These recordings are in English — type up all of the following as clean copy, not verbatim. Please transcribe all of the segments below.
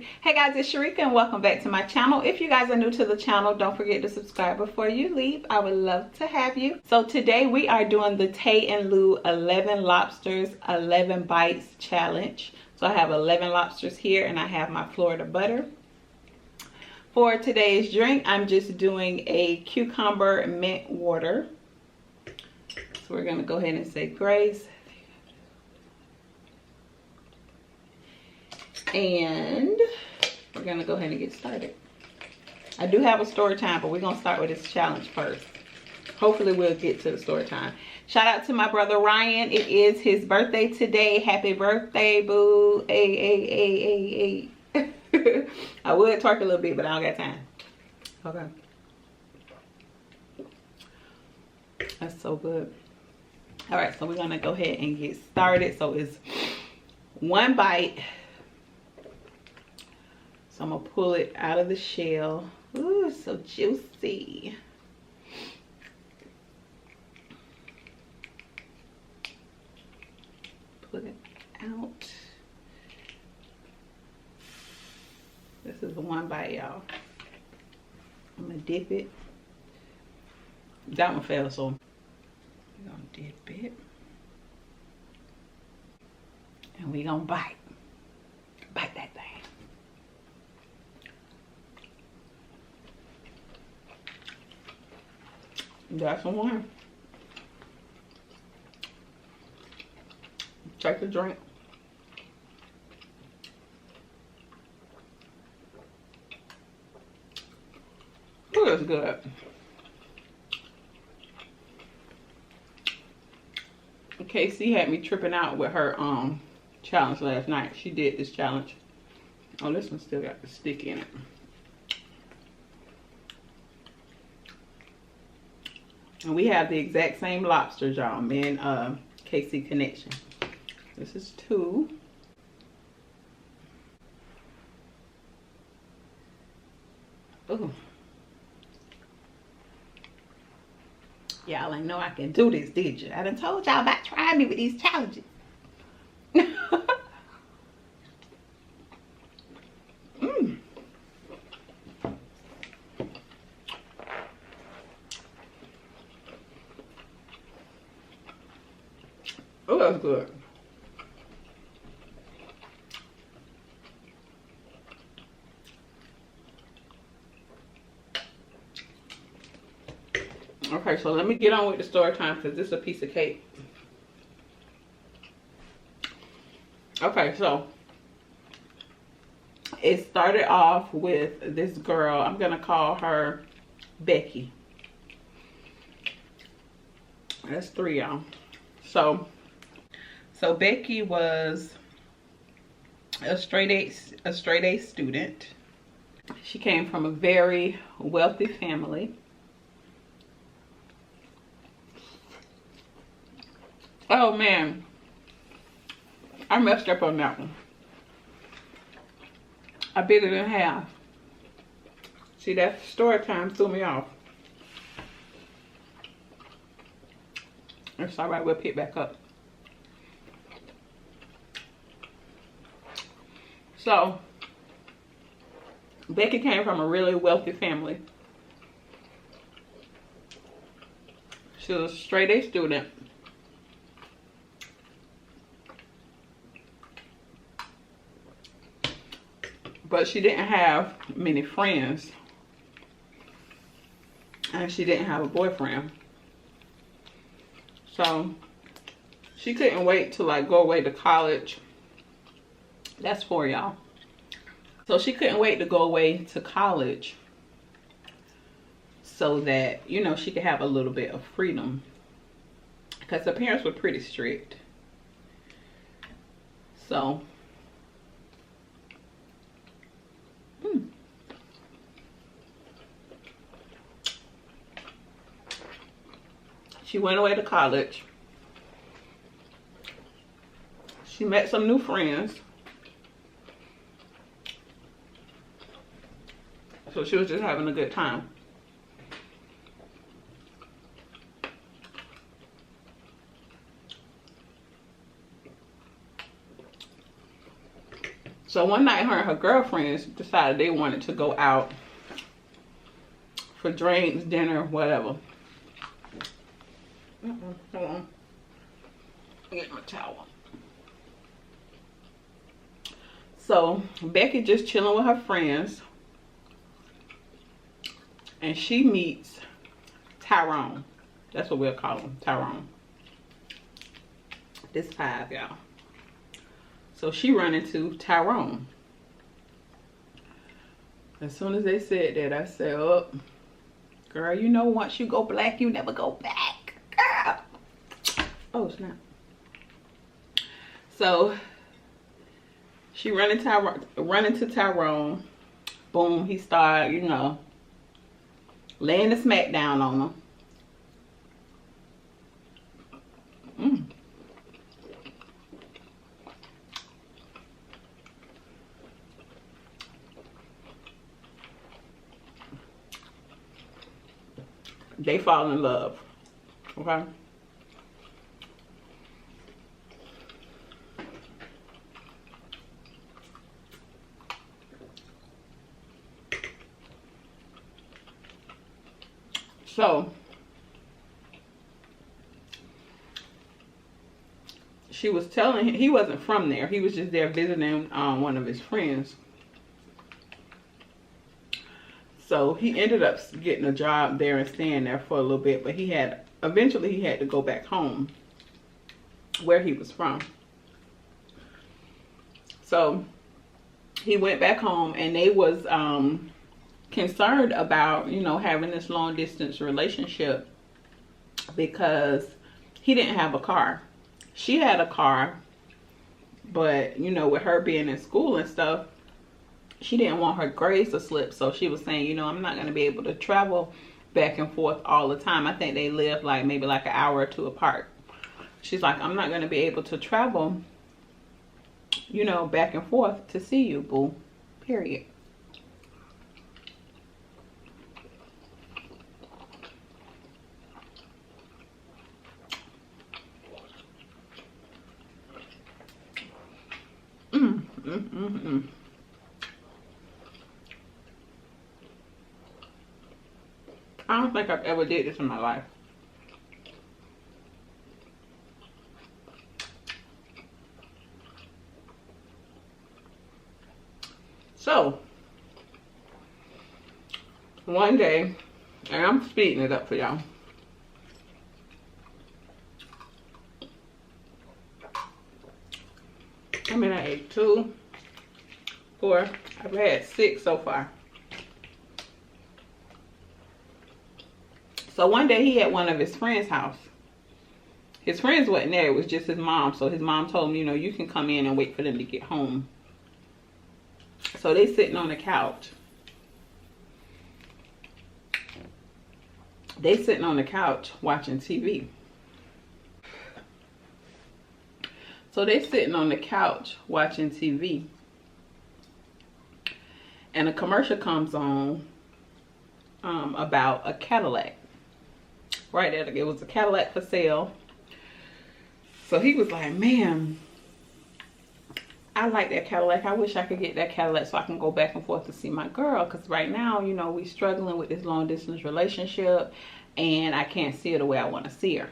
Hey guys, it's Sharika and welcome back to my channel. If you guys are new to the channel, don't forget to subscribe before you leave. I would love to have you. So today we are doing the Tay and Lou 11 lobsters 11 bites challenge. So I have 11 lobsters here and I have my Florida butter. For today's drink, I'm just doing a cucumber mint water. So we're gonna go ahead and say grace. And we're gonna go ahead and get started. I do have a story time, but we're gonna start with this challenge first. Hopefully we'll get to the story time. Shout out to my brother Ryan. It is his birthday today. Happy birthday, boo. Hey. I would twerk a little bit, but I don't got time. Okay. That's so good. All right, so we're gonna go ahead and get started. So it's one bite. So I'm gonna pull it out of the shell. Ooh, it's so juicy. Pull it out. This is the one bite, y'all. I'm gonna dip it. That one fell, so we're gonna dip it. And we're gonna bite. Bite that thing. That's the one. Take a drink. Ooh, that's good. Casey had me tripping out with her challenge last night. She did this challenge. Oh, this one still got the stick in it. And we have the exact same lobsters, y'all. Me and Casey connection. This is 2. Ooh. Y'all ain't know I can do this, did you? I done told y'all about trying me with these challenges. Oh, that's good. Okay, so let me get on with the story time because this is a piece of cake. Okay, so it started off with this girl. I'm gonna call her Becky. That's 3, y'all. So Becky was a straight A student. She came from a very wealthy family. Oh man, I messed up on that one. I bit it in half. See, that story time threw me off. It's all right, we'll pick back up. So, Becky came from a really wealthy family. She was a straight A student. But she didn't have many friends. And she didn't have a boyfriend. So, she couldn't wait to like go away to college. That's 4, y'all. So she couldn't wait to go away to college so that, you know, she could have a little bit of freedom. Because her parents were pretty strict. So, she went away to college. She met some new friends. So she was just having a good time. So one night, her and her girlfriends decided they wanted to go out for drinks, dinner, whatever. Hold on. Get my towel. So Becky just chilling with her friends, and she meets Tyrone. That's what we'll call him, Tyrone. This 5, y'all. So she run into Tyrone. As soon as they said that, I said, oh, girl, you know once you go black, you never go back. Girl. Oh, snap. So she run into Tyrone. Boom, he started, you know, laying the smack down on her. They fall in love, okay? So she was telling him, he wasn't from there. He was just there visiting one of his friends. So he ended up getting a job there and staying there for a little bit, but eventually he had to go back home where he was from. So he went back home, and they was concerned about, you know, having this long distance relationship because he didn't have a car. She had a car, but, you know, with her being in school and stuff, she didn't want her grades to slip. So she was saying, you know, I'm not going to be able to travel back and forth all the time. I think they live like maybe like an hour or two apart. She's like, I'm not going to be able to travel, you know, back and forth to see you, boo. Period. I don't think I've ever did this in my life. So, one day, and I'm speeding it up for y'all. I mean, I ate 2, 4, I've had 6 so far. So one day he at one of his friends' house. His friends wasn't there, it was just his mom. So his mom told him, you know, you can come in and wait for them to get home. So they sitting on the couch. They sitting on the couch watching TV. So they sitting on the couch watching TV. And a commercial comes on about a Cadillac. Right there, it was a Cadillac for sale. So he was like, man, I like that Cadillac. I wish I could get that Cadillac so I can go back and forth to see my girl. Because right now, you know, we struggling with this long distance relationship. And I can't see her the way I want to see her.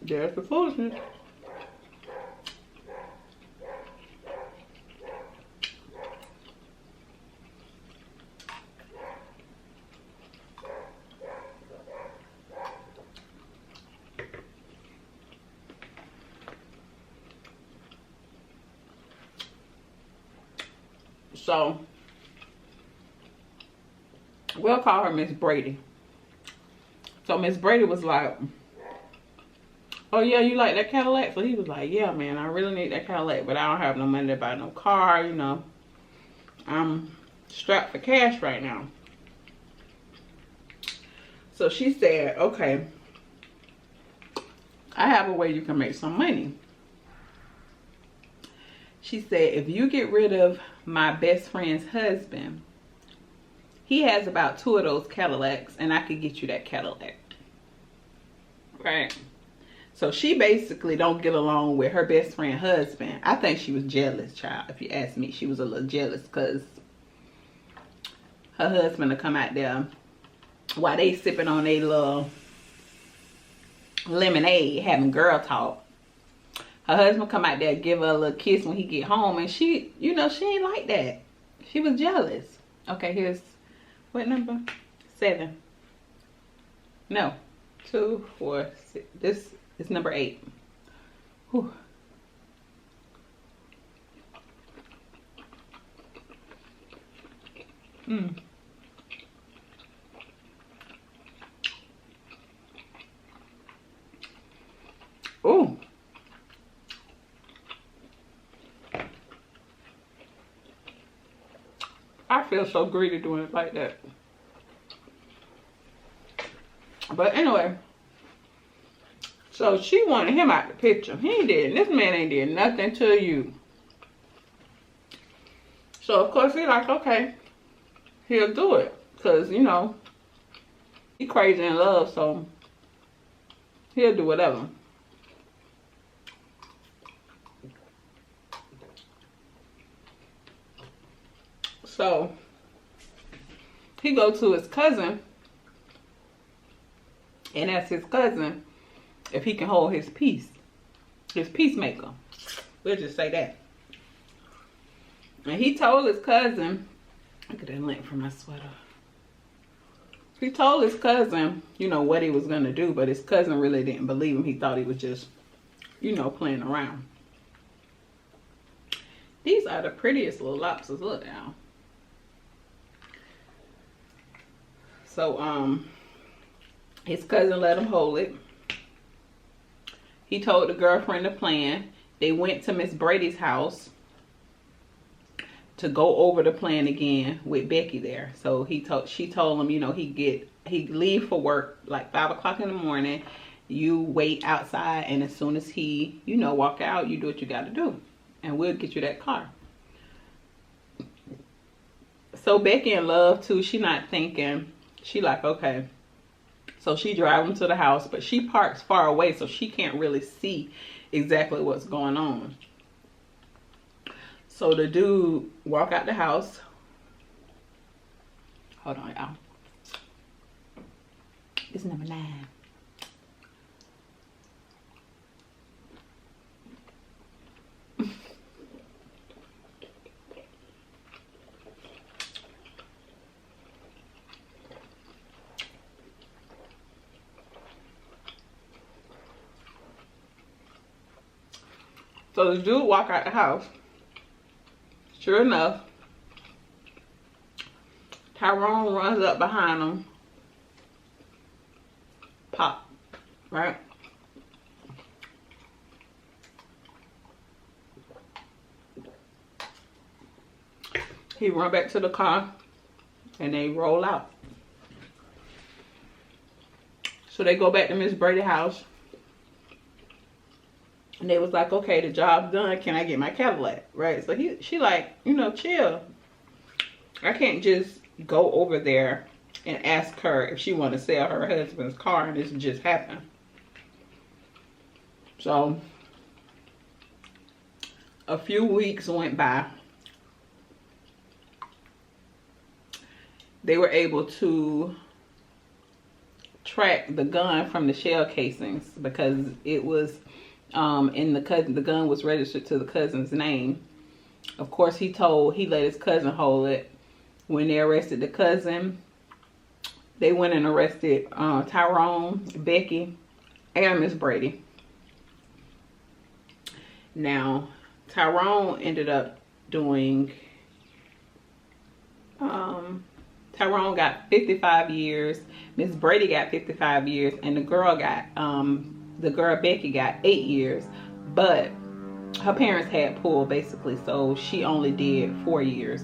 There's the foolishness. So we'll call her Miss Brady. So Miss Brady was like, oh yeah, you like that Cadillac? So he was like, yeah, man, I really need that Cadillac, but I don't have no money to buy no car, you know. I'm strapped for cash right now. So she said, okay, I have a way you can make some money. She said, if you get rid of my best friend's husband, he has about 2 of those Cadillacs, and I could get you that Cadillac. Right? So she basically don't get along with her best friend husband. I think she was jealous, child. If you ask me, she was a little jealous because her husband will come out there while they sipping on a little lemonade, having girl talk. Her husband come out there, give her a little kiss when he get home, and she, you know, she ain't like that. She was jealous. Okay, here's what number? 7. No, 2, 4, 6. This is number 8. Whew. Oh. I feel so greedy doing it like that. But anyway, so she wanted him out the picture. He ain't did. This man ain't did nothing to you. So of course he like, okay, he'll do it. Cause you know, he crazy in love, so he'll do whatever. So he go to his cousin and ask his cousin if he can hold his peace, his peacemaker. We'll just say that. And he told his cousin, look at that lint from my sweater. He told his cousin, you know, what he was going to do, but his cousin really didn't believe him. He thought he was just, you know, playing around. These are the prettiest little lobsters. Look now. So, his cousin let him hold it. He told the girlfriend the plan. They went to Miss Brady's house to go over the plan again with Becky there. So she told him, you know, he'd leave for work like 5 o'clock in the morning. You wait outside, and as soon as he, you know, walk out, you do what you got to do, and we'll get you that car. So Becky in love too. She not thinking. She like, okay. So she drive him to the house, but she parks far away, so she can't really see exactly what's going on. So the dude walk out the house. Hold on, y'all. It's number 9. So the dude walk out the house. Sure enough, Tyrone runs up behind him. Pop. Right? He run back to the car and they roll out. So they go back to Miss Brady's house. And they was like, okay, the job's done. Can I get my Cadillac? Right? So she like, you know, chill. I can't just go over there and ask her if she want to sell her husband's car and this just happened. So a few weeks went by. They were able to track the gun from the shell casings because it was the gun was registered to the cousin's name. Of course, he let his cousin hold it. When they arrested the cousin, they went and arrested Tyrone, Becky, and Miss Brady. Now, Tyrone ended up doing, Tyrone got 55 years, Miss Brady got 55 years, and the girl Becky got 8 years, but her parents had pulled basically, so she only did 4 years.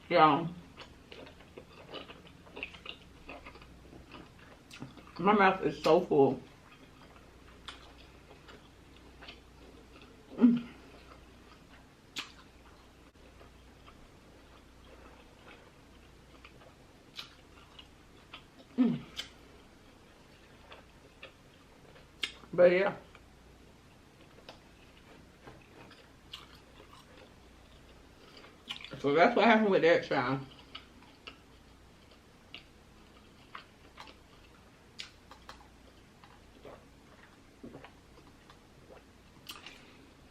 Y'all, my mouth is so full. But yeah. So that's what happened with that child.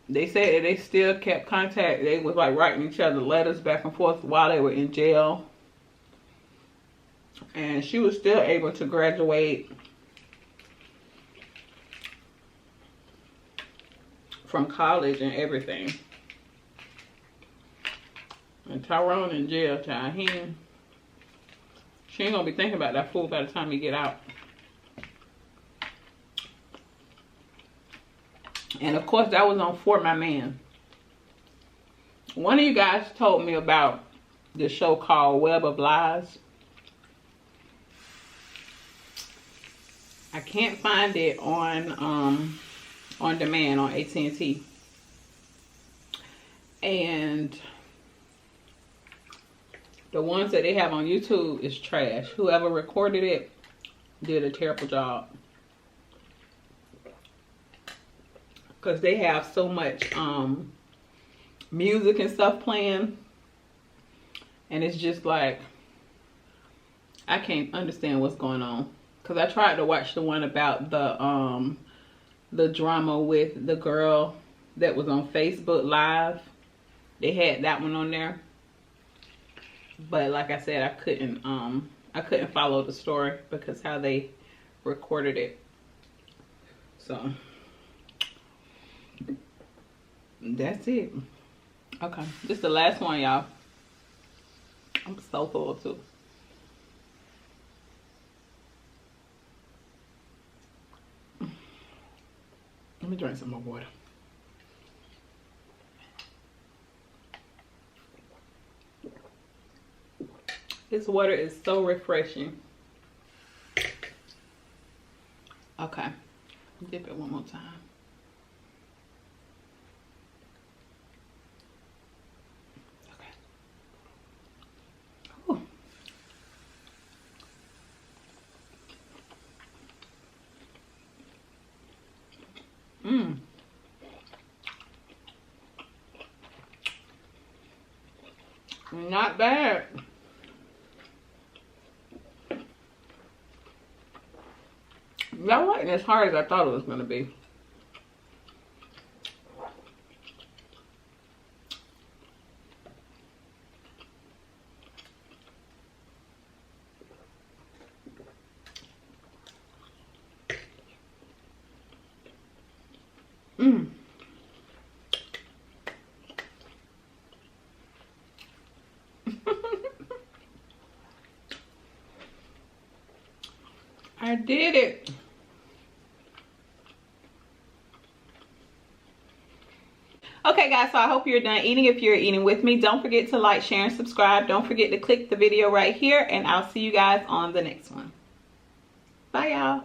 They said that they still kept contact. They was like writing each other letters back and forth while they were in jail. And she was still able to graduate from college and everything. And Tyrone in jail, child. She ain't gonna be thinking about that fool by the time he get out. And of course, that was on For My Man. One of you guys told me about this show called Web of Lies. I can't find it on demand on AT&T. And the ones that they have on YouTube is trash. Whoever recorded it did a terrible job. Because they have so much music and stuff playing. And it's just like, I can't understand what's going on. Because I tried to watch the one about the drama with the girl that was on Facebook Live. They had that one on there. But like I said, I couldn't follow the story because how they recorded it. So that's it. Okay, this is the last one, y'all. I'm so full too. Let me drink some more water. This water is so refreshing. Okay, dip it one more time. Okay. Ooh. Mmm. Not bad. That wasn't as hard as I thought it was going to be. Mmm. I did it. Okay guys, so I hope you're done eating. If you're eating with me, don't forget to like, share, and subscribe. Don't forget to click the video right here, and I'll see you guys on the next one. Bye y'all.